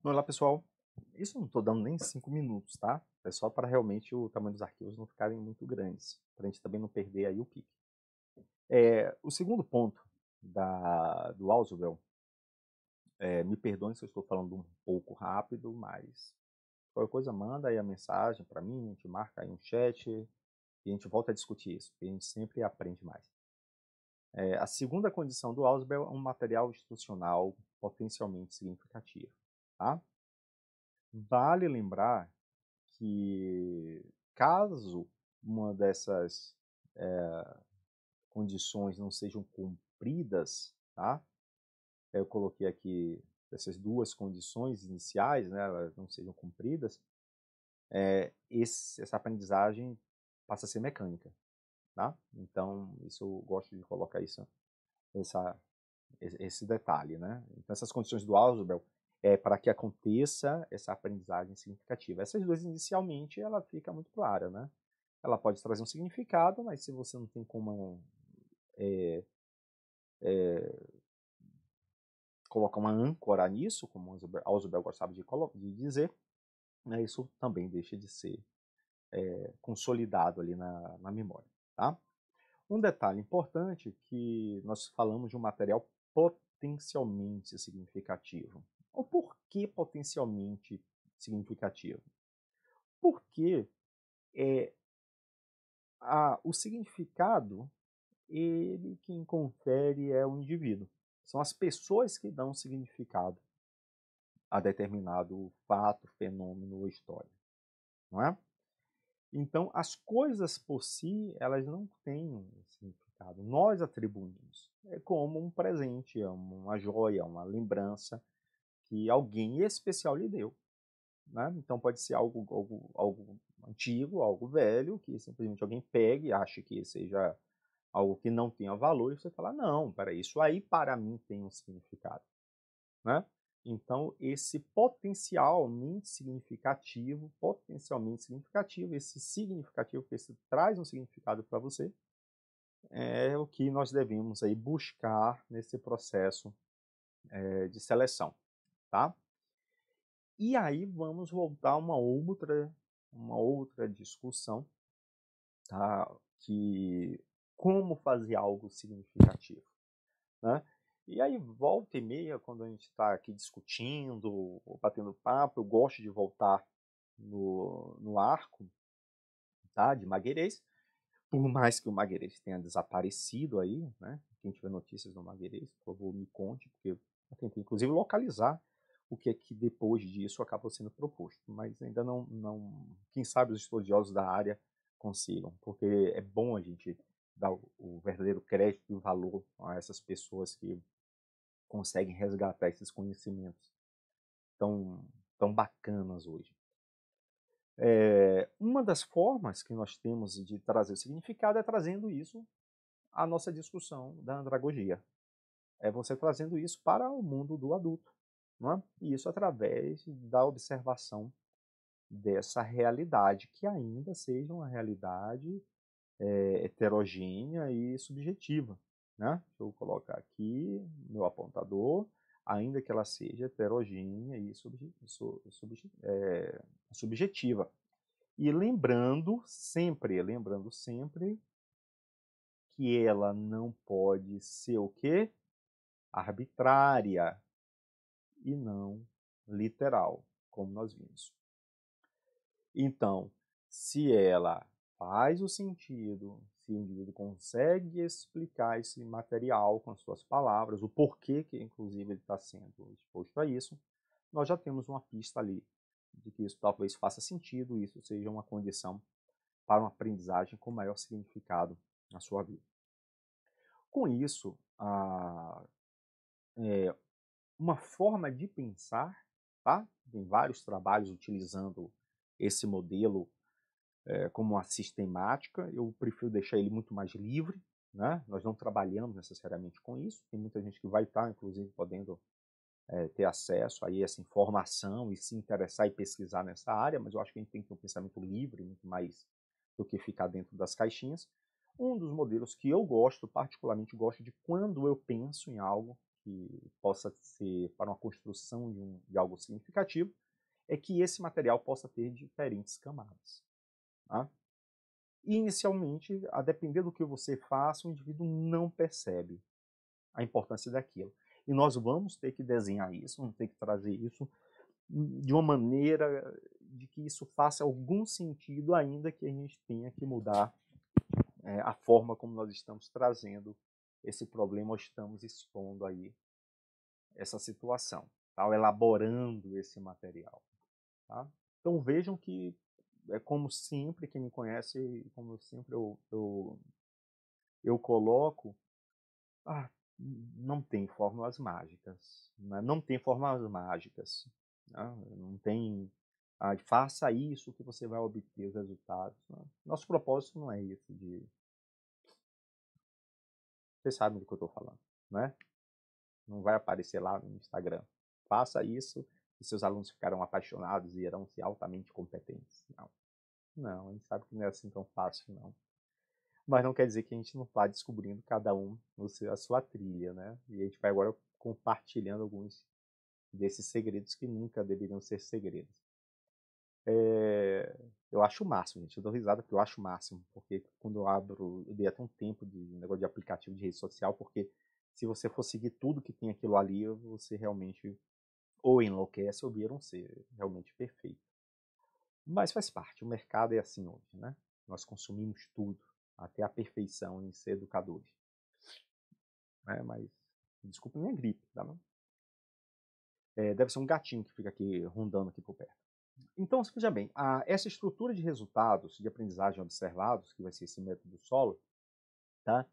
Olá, pessoal. Isso eu não estou dando nem 5 minutos, tá? É só para realmente o tamanho dos arquivos não ficarem muito grandes, para a gente também não perder aí o pique. O segundo ponto do Ausubel, me perdoem se eu estou falando um pouco rápido, mas qualquer coisa manda aí a mensagem para mim, a gente marca aí um chat e a gente volta a discutir isso, porque a gente sempre aprende mais. A segunda condição do Ausubel é um material instrucional potencialmente significativo, tá? Vale lembrar que caso uma dessas condições não sejam cumpridas, tá? Eu coloquei aqui essas duas condições iniciais, né, elas não sejam cumpridas, essa aprendizagem passa a ser mecânica, tá? Então, isso eu gosto de colocar essa, esse detalhe, né? Então, essas condições do Ausubel é para que aconteça essa aprendizagem significativa. Essas duas, inicialmente, ela fica muito clara, né? Ela pode trazer um significado, mas se você não tem como colocar uma âncora nisso, como Ausubel gostava de dizer, né, isso também deixa de ser consolidado ali na memória. Tá? Um detalhe importante é que nós falamos de um material potencialmente significativo. O porquê potencialmente significativo? Porque o significado, ele quem confere é o indivíduo. São as pessoas que dão significado a determinado fato, fenômeno ou história, não é? Então, as coisas por si, elas não têm um significado. Nós atribuímos. É como um presente, é uma joia, uma lembrança que alguém especial lhe deu. Né? Então, pode ser algo antigo, algo velho, que simplesmente alguém pegue e ache que seja algo que não tenha valor, e você fala, não, peraí, isso aí para mim tem um significado. Né? Então, esse potencialmente significativo, esse significativo que esse traz um significado para você, é o que nós devemos aí buscar nesse processo de seleção, tá? E aí vamos voltar a uma outra discussão, tá? Que como fazer algo significativo, né? E aí, volta e meia, quando a gente está aqui discutindo, ou batendo papo, eu gosto de voltar no arco, tá, de Magueirense, por mais que o Magueirense tenha desaparecido aí, né? Quem tiver notícias do Magueirense, por favor, me conte, porque eu tentei, inclusive, localizar o que é que depois disso acabou sendo proposto, mas ainda não quem sabe os estudiosos da área consigam, porque é bom a gente dar o verdadeiro crédito e o valor a essas pessoas que conseguem resgatar esses conhecimentos tão, tão bacanas hoje. Uma das formas que nós temos de trazer o significado é trazendo isso à nossa discussão da andragogia. É você trazendo isso para o mundo do adulto. Não é? E isso através da observação dessa realidade, que ainda seja uma realidade heterogênea e subjetiva. Né? Deixa eu colocar aqui meu apontador, ainda que ela seja heterogênea e subjetiva. E lembrando sempre que ela não pode ser o quê? Arbitrária e não literal, como nós vimos. Então, se ela faz o sentido, se o indivíduo consegue explicar esse material com as suas palavras, o porquê que, inclusive, ele está sendo exposto a isso, nós já temos uma pista ali de que isso talvez faça sentido, isso seja uma condição para uma aprendizagem com maior significado na sua vida. Com isso, uma forma de pensar, tá? Tem vários trabalhos utilizando esse modelo como uma sistemática, eu prefiro deixar ele muito mais livre, né? Nós não trabalhamos necessariamente com isso, tem muita gente que vai estar, inclusive, podendo ter acesso a essa informação e se interessar e pesquisar nessa área, mas eu acho que a gente tem que ter um pensamento livre, muito mais do que ficar dentro das caixinhas. Um dos modelos que eu gosto, particularmente gosto de quando eu penso em algo, que possa ser para uma construção de algo significativo, é que esse material possa ter diferentes camadas. Tá? Inicialmente, a depender do que você faça, o indivíduo não percebe a importância daquilo. E nós vamos ter que desenhar isso, vamos ter que trazer isso de uma maneira de que isso faça algum sentido, ainda que a gente tenha que mudar a forma como nós estamos trazendo esse problema, ou estamos expondo aí essa situação, tá? Elaborando esse material. Tá? Então vejam que, como sempre, quem me conhece, como sempre eu coloco, não tem fórmulas mágicas, né? Não tem fórmulas mágicas, né? Não tem, faça isso que você vai obter os resultados. Né? Nosso propósito não é esse de... Vocês sabem do que eu estou falando, né? Não vai aparecer lá no Instagram. Faça isso e seus alunos ficarão apaixonados e irão ser altamente competentes. Não, a gente sabe que não é assim tão fácil, não. Mas não quer dizer que a gente não vá descobrindo cada um a sua trilha, né? E a gente vai agora compartilhando alguns desses segredos que nunca deveriam ser segredos. Eu acho o máximo, gente. Eu dou risada porque eu acho o máximo. Porque quando eu dei até um tempo de negócio de aplicativo de rede social, porque se você for seguir tudo que tem aquilo ali, você realmente ou enlouquece ou vira um ser realmente perfeito. Mas faz parte, o mercado é assim hoje, né? Nós consumimos tudo, até a perfeição em ser educadores. Mas, desculpa minha gripe, tá? Deve ser um gatinho que fica aqui rondando aqui por perto. Então, veja bem, essa estrutura de resultados de aprendizagem observados, que vai ser esse método solo, tá?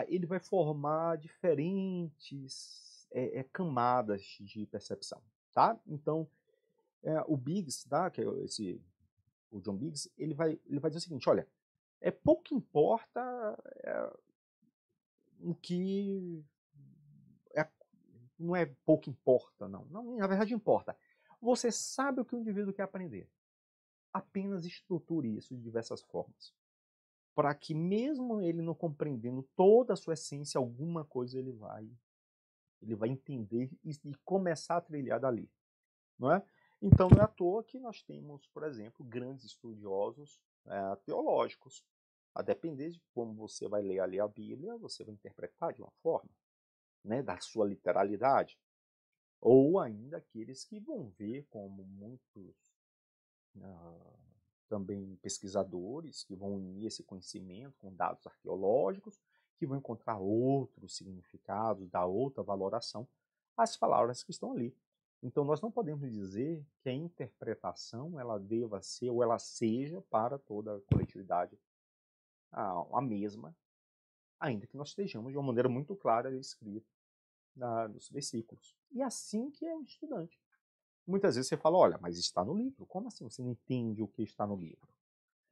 Ele vai formar diferentes camadas de percepção, tá? Então, o Biggs, tá? Que é o John Biggs, ele vai dizer o seguinte, olha, pouco importa o que... não é pouco importa, não. Não, na verdade importa. Você sabe o que o indivíduo quer aprender. Apenas estruture isso de diversas formas. Para que mesmo ele não compreendendo toda a sua essência, alguma coisa ele vai entender e começar a trilhar dali. Não é? Então não é à toa que nós temos, por exemplo, grandes estudiosos teológicos. A depender de como você vai ler ali a Bíblia, você vai interpretar de uma forma, né, da sua literalidade. Ou ainda aqueles que vão ver, como muitos também pesquisadores, que vão unir esse conhecimento com dados arqueológicos, que vão encontrar outros significados, dar outra valoração às palavras que estão ali. Então nós não podemos dizer que a interpretação ela deva ser ou ela seja para toda a coletividade a mesma, ainda que nós estejamos de uma maneira muito clara escrito nos versículos. E assim que é o estudante. Muitas vezes você fala, olha, mas está no livro. Como assim você não entende o que está no livro?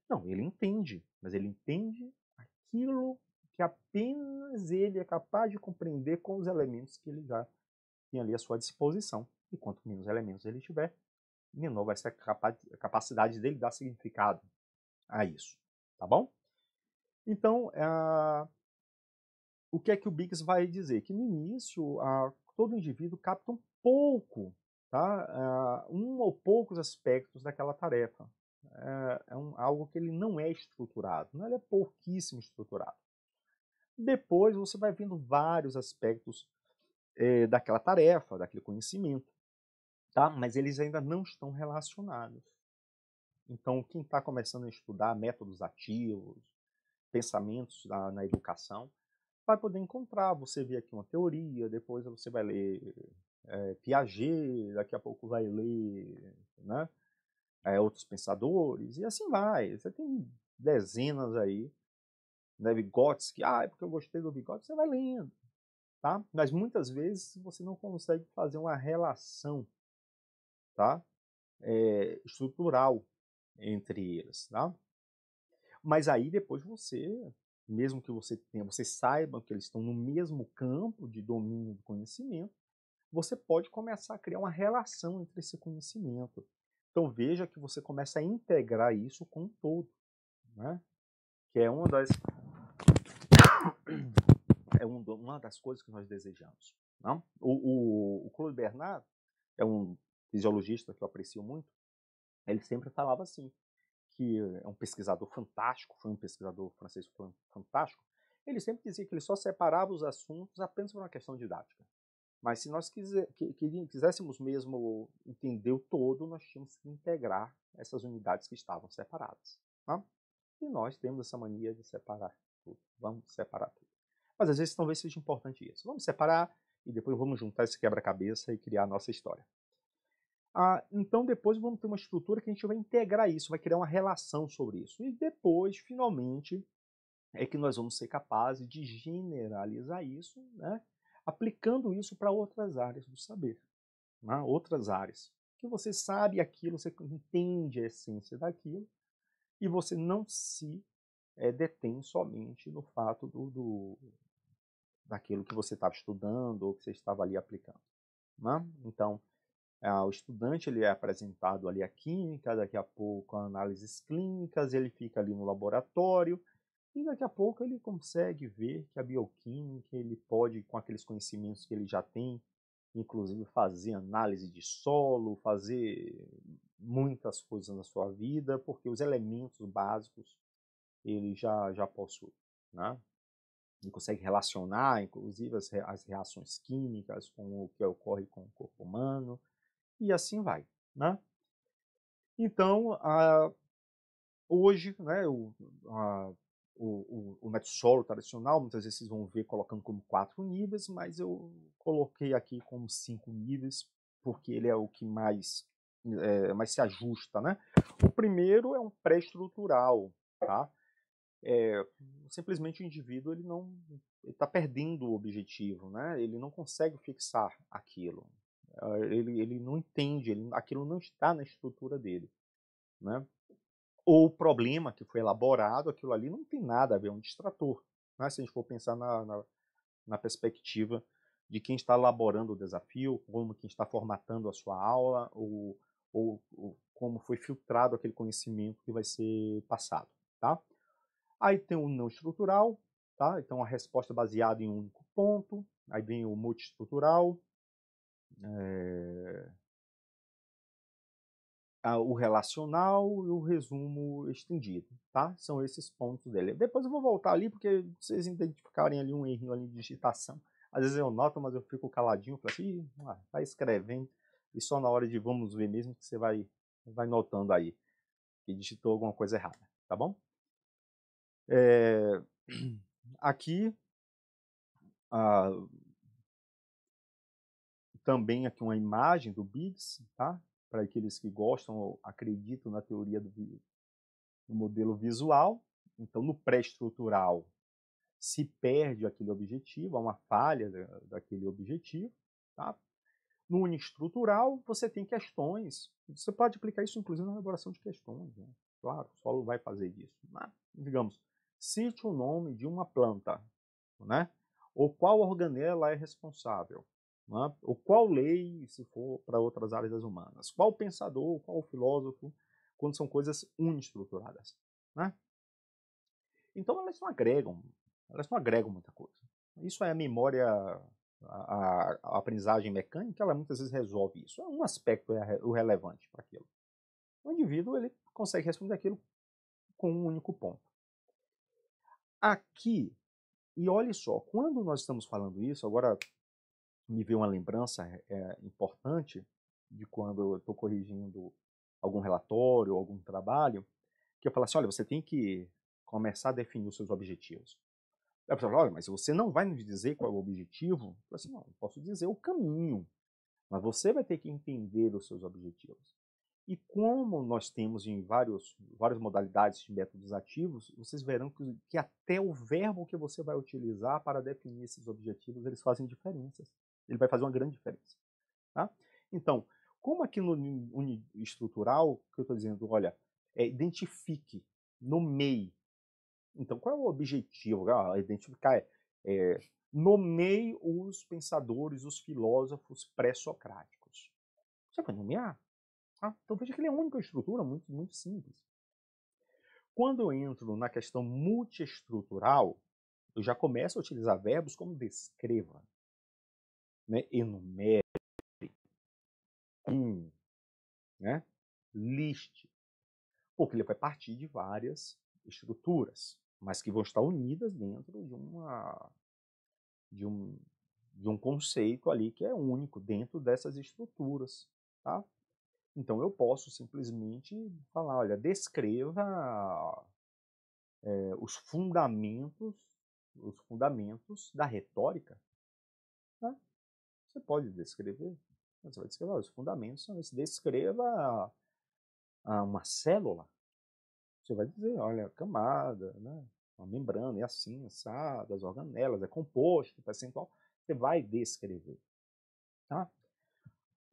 Não, ele entende, mas ele entende aquilo que apenas ele é capaz de compreender com os elementos que ele já tem ali à sua disposição. E quanto menos elementos ele tiver, menor vai ser a capacidade dele dar significado a isso. Tá bom? Então, o que é que o Biggs vai dizer? Que no início, todo indivíduo capta um pouco, tá? Um ou poucos aspectos daquela tarefa. Algo que ele não é estruturado, não, ele é pouquíssimo estruturado. Depois você vai vendo vários aspectos daquela tarefa, daquele conhecimento, tá? Mas eles ainda não estão relacionados. Então, quem está começando a estudar métodos ativos, pensamentos na educação, vai poder encontrar. Você vê aqui uma teoria, depois você vai ler Piaget, daqui a pouco vai ler, né, outros pensadores, e assim vai. Você tem dezenas aí, né, Vygotsky, é porque eu gostei do Vygotsky, você vai lendo, tá? Mas muitas vezes você não consegue fazer uma relação, tá, estrutural entre eles, tá? Mas aí depois você, mesmo que você saiba que eles estão no mesmo campo de domínio do conhecimento, você pode começar a criar uma relação entre esse conhecimento. Então veja que você começa a integrar isso com o todo, né? Que é uma das coisas que nós desejamos, Não? O Claude Bernard é um fisiologista que eu aprecio muito. Ele sempre falava assim, que é um pesquisador fantástico, foi um pesquisador francês fantástico. Ele sempre dizia que ele só separava os assuntos apenas por uma questão didática. Mas se nós quiséssemos mesmo entender o todo, nós tínhamos que integrar essas unidades que estavam separadas. Tá? E nós temos essa mania de separar tudo. Vamos separar tudo. Mas às vezes talvez seja importante isso. Vamos separar e depois vamos juntar esse quebra-cabeça e criar a nossa história. Então depois vamos ter uma estrutura que a gente vai integrar isso, vai criar uma relação sobre isso. E depois, finalmente, é que nós vamos ser capazes de generalizar isso, né? Aplicando isso para outras áreas do saber. Né? Outras áreas. Que você sabe aquilo, você entende a essência daquilo, e você não se detém somente no fato daquilo que você estava estudando ou que você estava ali aplicando. Né? Então, o estudante ele é apresentado ali a química, daqui a pouco a análises clínicas, ele fica ali no laboratório, e daqui a pouco ele consegue ver que a bioquímica, ele pode, com aqueles conhecimentos que ele já tem, inclusive fazer análise de solo, fazer muitas coisas na sua vida, porque os elementos básicos ele já possui. Né? Ele consegue relacionar, inclusive, as reações químicas com o que ocorre com o corpo humano, e assim vai. Né? Então, hoje, né, o método solo tradicional, muitas vezes vocês vão ver colocando como 4 níveis, mas eu coloquei aqui como 5 níveis, porque ele é o que mais se ajusta. Né? O primeiro é um pré-estrutural. Tá? Simplesmente o indivíduo ele não está perdendo o objetivo, né? Ele não consegue fixar aquilo. Ele não entende, aquilo não está na estrutura dele. Né? Ou o problema que foi elaborado, aquilo ali não tem nada a ver, é um distrator. Né? Se a gente for pensar na perspectiva de quem está elaborando o desafio, como quem está formatando a sua aula, ou como foi filtrado aquele conhecimento que vai ser passado. Tá? Aí tem o não estrutural, tá? Então a resposta baseada em um único ponto. Aí vem o multiestrutural, o relacional e o resumo estendido, tá? São esses pontos dele. Depois eu vou voltar ali, porque vocês identificarem ali um erro ali de digitação. Às vezes eu noto, mas eu fico caladinho, falo assim, tá escrevendo, e só na hora de vamos ver mesmo que você vai notando aí que digitou alguma coisa errada, tá bom? Aqui, também aqui uma imagem do Biggs, tá? Para aqueles que gostam ou acreditam na teoria do modelo visual. Então, no pré-estrutural, se perde aquele objetivo, há uma falha daquele objetivo. Tá? No uniestrutural, você tem questões. Você pode aplicar isso, inclusive, na elaboração de questões. Né? Claro, o solo vai fazer isso. Mas, digamos, cite o nome de uma planta, né? Ou qual organela é responsável. Né? Ou qual lei, se for para outras áreas das humanas. Qual pensador, qual filósofo, quando são coisas uniestruturadas. Né? Então elas não agregam muita coisa. Isso é a memória, a aprendizagem mecânica, ela muitas vezes resolve isso. Um aspecto é o relevante para aquilo. O indivíduo ele consegue responder aquilo com um único ponto. Aqui, e olhe só, quando nós estamos falando isso, agora me veio uma lembrança importante de quando eu estou corrigindo algum relatório, algum trabalho, que eu falo assim, olha, você tem que começar a definir os seus objetivos. Aí a pessoa fala, olha, mas você não vai nos dizer qual é o objetivo? Eu falo assim, não, eu posso dizer o caminho, mas você vai ter que entender os seus objetivos. E como nós temos em várias modalidades de métodos ativos, vocês verão que até o verbo que você vai utilizar para definir esses objetivos, eles fazem diferenças. Ele vai fazer uma grande diferença. Tá? Então, como aqui no uniestrutural, que eu estou dizendo, olha, identifique, nomeie. Então, qual é o objetivo? Identificar nomeie os pensadores, os filósofos pré-socráticos. Você vai nomear? Então veja que ele é a única estrutura muito, muito simples. Quando eu entro na questão multiestrutural, eu já começo a utilizar verbos como descreva. né? Enumere, né? Liste, porque ele vai partir de várias estruturas, mas que vão estar unidas dentro de um conceito ali que é único dentro dessas estruturas, tá? Então eu posso simplesmente falar, olha, descreva os fundamentos da retórica, né? Você pode descrever, você vai descrever os fundamentos, você descreva uma célula, você vai dizer, olha, camada, né? Uma membrana é assim, assada, as organelas, é composto, percentual, você vai descrever, tá?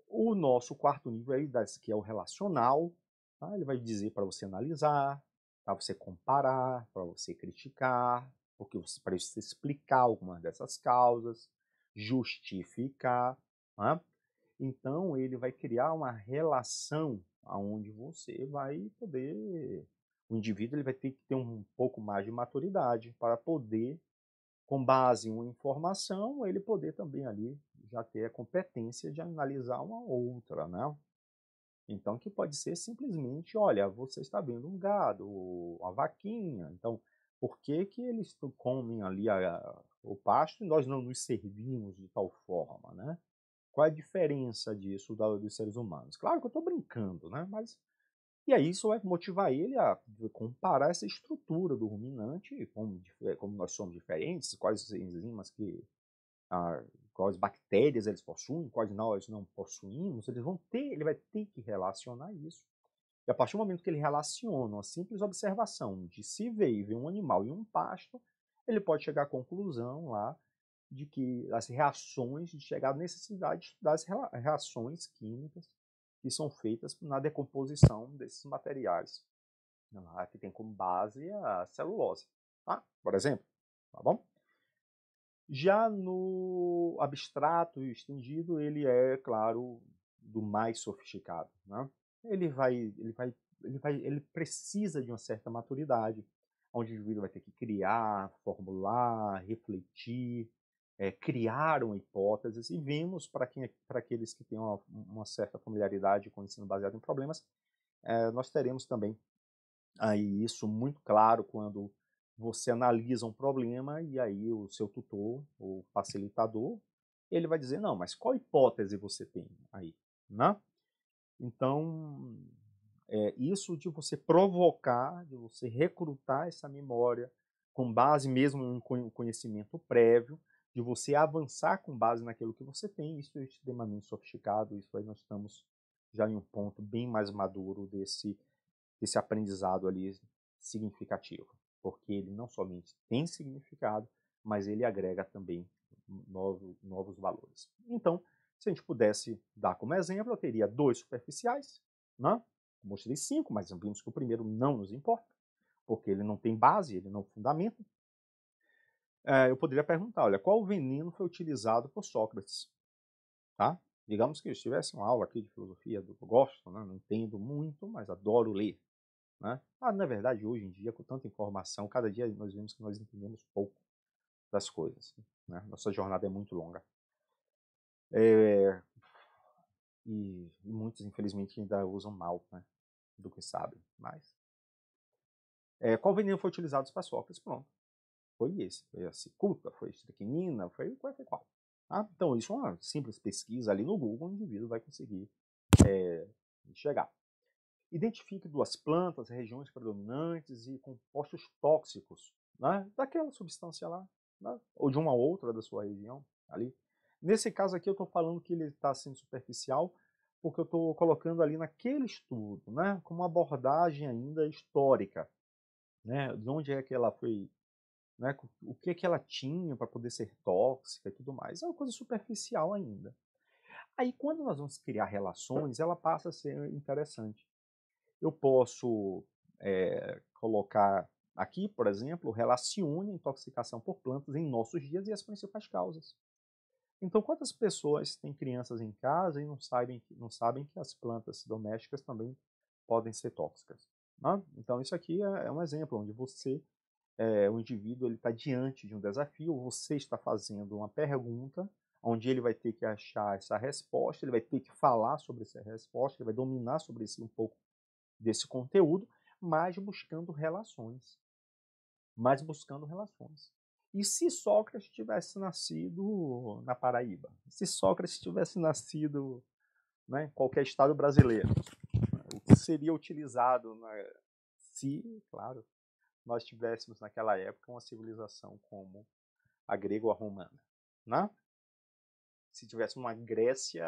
O nosso quarto nível aí, que é o relacional, tá? Ele vai dizer para você analisar, para você comparar, para você criticar, para você explicar algumas dessas causas, justificar, né? Então ele vai criar uma relação aonde você vai poder, o indivíduo ele vai ter que ter um pouco mais de maturidade para poder, com base em uma informação, ele poder também ali já ter a competência de analisar uma outra, né? Então, que pode ser simplesmente, olha, você está vendo um gado, uma vaquinha, então, por que que eles comem ali o pasto e nós não nos servimos de tal forma, né? Qual é a diferença disso dos seres humanos? Claro que eu estou brincando, né? Mas e aí isso vai motivar ele a comparar essa estrutura do ruminante, como nós somos diferentes, quais enzimas quais bactérias eles possuem, quais nós não possuímos, ele vai ter que relacionar isso. E a partir do momento que ele relaciona uma simples observação de se ver e ver um animal em um pasto, ele pode chegar à conclusão lá de que as reações, de chegar à necessidade das reações químicas que são feitas na decomposição desses materiais, que tem como base a celulose, tá? Por exemplo, tá bom? Já no abstrato e estendido, ele é, claro, do mais sofisticado, né? Ele precisa de uma certa maturidade, onde o indivíduo vai ter que criar, formular, refletir, criar uma hipótese, e vimos, para aqueles que têm uma certa familiaridade com o ensino baseado em problemas, nós teremos também aí isso muito claro quando você analisa um problema e aí o seu tutor, o facilitador, ele vai dizer, não, mas qual hipótese você tem aí, né? Então, isso de você provocar, de você recrutar essa memória com base mesmo em um conhecimento prévio, de você avançar com base naquilo que você tem, isso é extremamente sofisticado, isso aí nós estamos já em um ponto bem mais maduro desse aprendizado ali significativo, porque ele não somente tem significado, mas ele agrega também novos valores. Então, se a gente pudesse dar como exemplo, eu teria 2 superficiais, né? Mostrei 5, mas vimos que o primeiro não nos importa, porque ele não tem base, ele não fundamenta. Eu poderia perguntar, olha, qual veneno foi utilizado por Sócrates? Tá? Digamos que eu estivesse uma aula aqui de filosofia, eu gosto, né? Não entendo muito, mas adoro ler. Né? Na verdade, hoje em dia, com tanta informação, cada dia nós vemos que nós entendemos pouco das coisas. Né? Nossa jornada é muito longa. E muitos, infelizmente, ainda usam mal, né, do que sabem. Mas, qual veneno foi utilizado para Sócrates? Pronto. Foi esse. Foi a cicuta, foi a estricnina, foi qual. Então, isso é uma simples pesquisa ali no Google, o indivíduo vai conseguir chegar. Identifique 2 plantas, regiões predominantes e compostos tóxicos, né, daquela substância lá, né, ou de uma outra da sua região ali. Nesse caso aqui eu estou falando que ele está sendo superficial porque eu estou colocando ali naquele estudo, né, com uma abordagem ainda histórica, né, de onde é que ela foi, né, o que é que ela tinha para poder ser tóxica e tudo mais. É uma coisa superficial ainda. Aí quando nós vamos criar relações, ela passa a ser interessante. Eu posso colocar aqui, por exemplo, relacione a intoxicação por plantas em nossos dias e as principais causas. Então, quantas pessoas têm crianças em casa e não sabem que as plantas domésticas também podem ser tóxicas? Né? Então, isso aqui é um exemplo onde o indivíduo está diante de um desafio, você está fazendo uma pergunta onde ele vai ter que achar essa resposta, ele vai ter que falar sobre essa resposta, ele vai dominar sobre esse, um pouco desse conteúdo, mas buscando relações. Mas buscando relações. E se Sócrates tivesse nascido na Paraíba? Se Sócrates tivesse nascido, né, em qualquer estado brasileiro? O que seria utilizado se, claro, nós tivéssemos naquela época uma civilização como a grega ou a romana, né? Se tivesse uma Grécia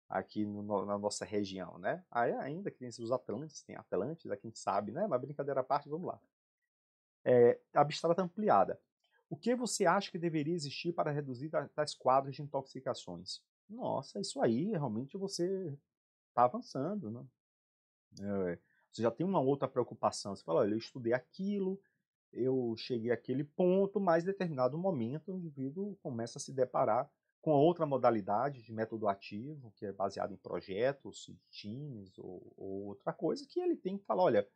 aqui na nossa região, né? Aí ainda que tem os Atlantes, tem Atlantes, a gente sabe, né? Mas brincadeira à parte, vamos lá. Abstrata ampliada. O que você acha que deveria existir para reduzir tais quadros de intoxicações? Nossa, isso aí realmente você está avançando, né? Você já tem uma outra preocupação. Você fala, olha, eu estudei aquilo, eu cheguei àquele ponto, mas em determinado momento o indivíduo começa a se deparar com outra modalidade de método ativo, que é baseado em projetos, times ou outra coisa, que ele tem que falar, olha,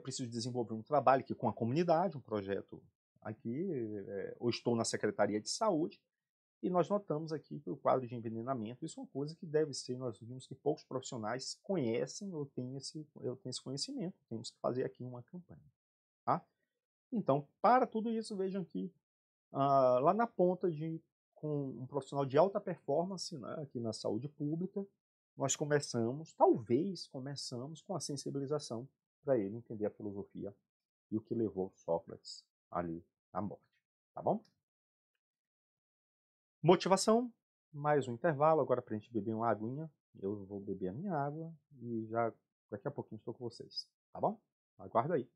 preciso desenvolver um trabalho aqui com a comunidade, um projeto aqui, ou estou na Secretaria de Saúde, e nós notamos aqui que o quadro de envenenamento, isso é uma coisa que deve ser, nós vimos que poucos profissionais conhecem ou têm esse conhecimento, temos que fazer aqui uma campanha. Tá? Então, para tudo isso, vejam que lá na ponta, com um profissional de alta performance, né, aqui na saúde pública, nós talvez começamos com a sensibilização para ele entender a filosofia e o que levou Sócrates ali à morte. Tá bom? Motivação, mais um intervalo, agora para a gente beber uma aguinha. Eu vou beber a minha água e já daqui a pouquinho estou com vocês. Tá bom? Aguarda aí.